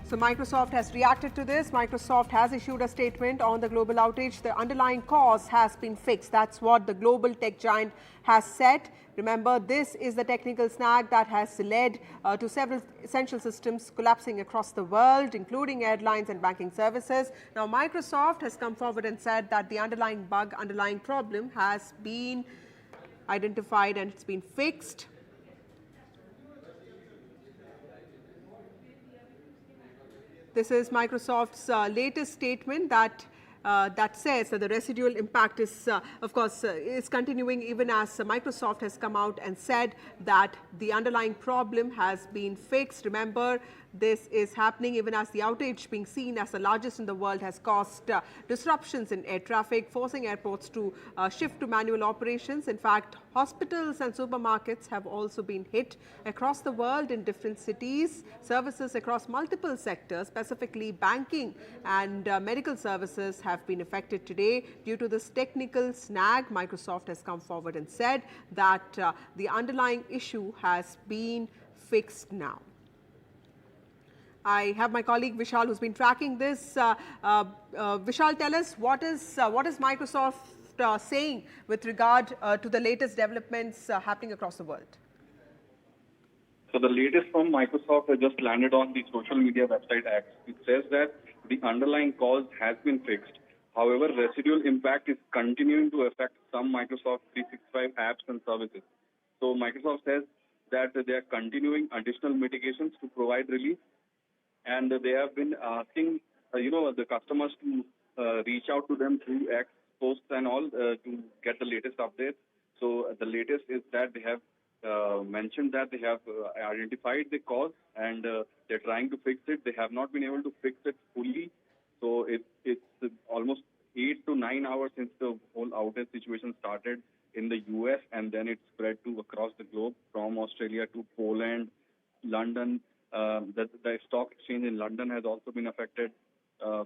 So Microsoft has reacted to this. Microsoft has issued a statement on the global outage. The underlying cause has been fixed. That's what the global tech giant has said. Remember, this is the technical snag that has led to several essential systems collapsing across the world, including airlines and banking services. Now, Microsoft has come forward and said that the underlying bug, underlying problem has been identified and it's been fixed. This is Microsoft's latest statement that says that the residual impact is, of course, is continuing even as Microsoft has come out and said that the underlying problem has been fixed. Remember, this is happening even as the outage, being seen as the largest in the world, has caused disruptions in air traffic, forcing airports to shift to manual operations. In fact, hospitals and supermarkets have also been hit across the world in different cities. Services across multiple sectors, specifically banking and medical services, have been affected today due to this technical snag. Microsoft has come forward and said that the underlying issue has been fixed now. I have my colleague Vishal who's been tracking this. Vishal, tell us what is Microsoft saying with regard to the latest developments happening across the world? So the latest from Microsoft has just landed on the social media website X. It says that the underlying cause has been fixed. However, residual impact is continuing to affect some Microsoft 365 apps and services. So Microsoft says that they are continuing additional mitigations to provide relief. And they have been asking, the customers to reach out to them through X posts and all to get the latest updates. So the latest is that they have mentioned that they have identified the cause and they're trying to fix it. They have not been able to fix it fully. So it's almost 8 to 9 hours since the whole outage situation started in the US, and then it spread to across the globe from Australia to Poland, London. The stock exchange in London has also been affected.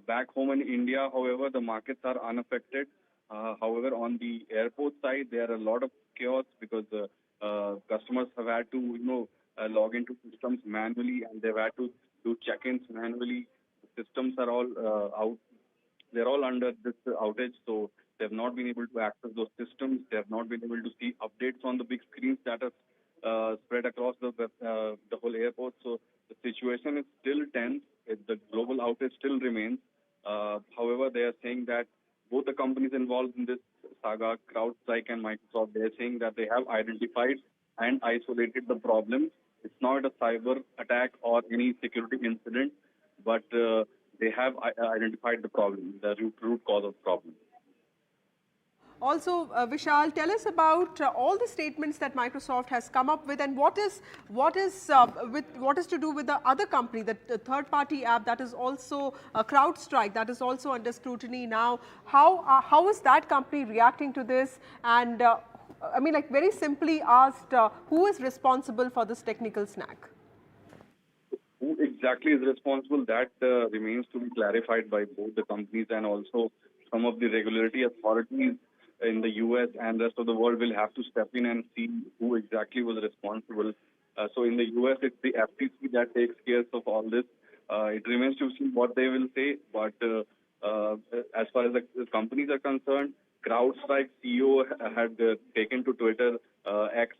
Back home in India, however, the markets are unaffected. However, on the airport side, there are a lot of chaos because customers have had to, log into systems manually, and they've had to do check-ins manually. The systems are all out. They're all under this outage, so they have not been able to access those systems. They have not been able to see updates on the big screens that are spread across the whole airport. So the situation is still tense. The global outage still remains. However, they are saying that both the companies involved in this saga, CrowdStrike and Microsoft, they are saying that they have identified and isolated the problem. It's not a cyber attack or any security incident, but they have identified the problem, the root cause of the problem. Also, Vishal, tell us about all the statements that Microsoft has come up with, and what is to do with the other company, the third-party app that is also CrowdStrike, that is also under scrutiny now. How is that company reacting to this? And I mean, like very simply asked, who is responsible for this technical snag? Who exactly is responsible? That remains to be clarified by both the companies, and also some of the regulatory authorities in the US and the rest of the world will have to step in and see who exactly was responsible. So in the US, it's the FTC that takes care of all this. It remains to see what they will say. But as far as the companies are concerned, CrowdStrike CEO had taken to Twitter X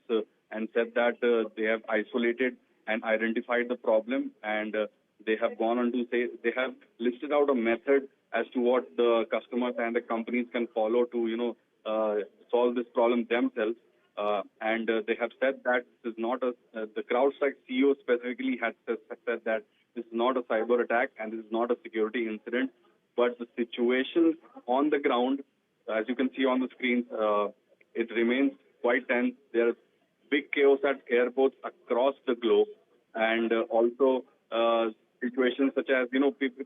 and said that they have isolated and identified the problem, and they have gone on to say they have listed out a method as to what the customers and the companies can follow to, solve this problem themselves. And they have said that this is not the CrowdStrike CEO specifically has said that this is not a cyber attack and this is not a security incident, but the situation on the ground, as you can see on the screen, it remains quite tense. There is big chaos at airports across the globe, and also situations such as,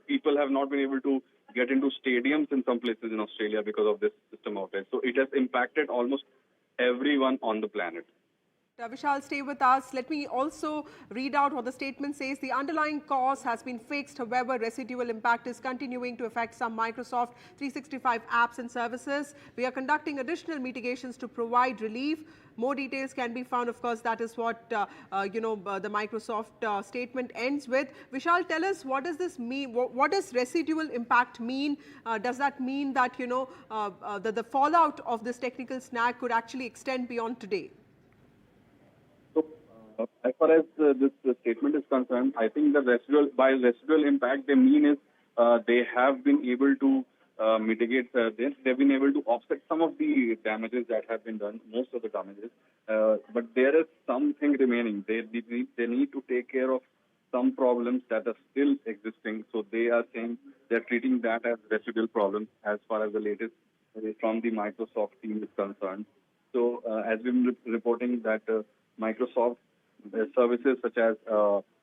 people have not been able to get into stadiums in some places in Australia because of this system outage. So it has impacted almost everyone on the planet. Vishal, stay with us. Let me also read out what the statement says. The underlying cause has been fixed. However, residual impact is continuing to affect some Microsoft 365 apps and services. We are conducting additional mitigations to provide relief. more details can be found. Of course, that is what the Microsoft statement ends with. Vishal, tell us, what does this mean? What does residual impact mean? Does that mean that the fallout of this technical snag could actually extend beyond today? So, as far as this statement is concerned, I think by residual impact, they mean is they have been able to mitigate this. They've been able to offset some of the damages that have been done, most of the damages. But there is something remaining. They need to take care of some problems that are still existing. So they are saying they're treating that as residual problems as far as the latest from the Microsoft team is concerned. So as we've been reporting that Microsoft services such as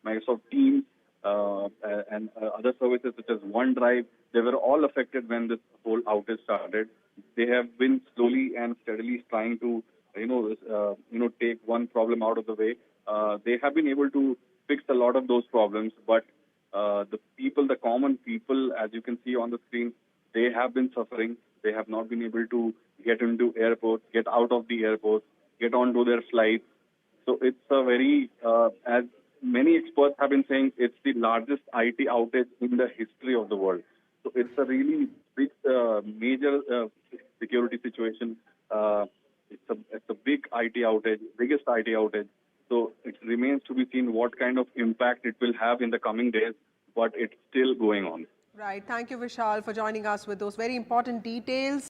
Microsoft Teams and other services such as OneDrive, they were all affected when this whole outage started. They have been slowly and steadily trying to, take one problem out of the way. They have been able to fix a lot of those problems, but the common people, as you can see on the screen, they have been suffering. They have not been able to get into airports, get out of the airports, get onto their flights. So it's a very, as many experts have been saying, it's the largest IT outage in the history of the world. So it's a really big, major security situation. It's a big IT outage, biggest IT outage. So it remains to be seen what kind of impact it will have in the coming days, but it's still going on. Right. Thank you, Vishal, for joining us with those very important details.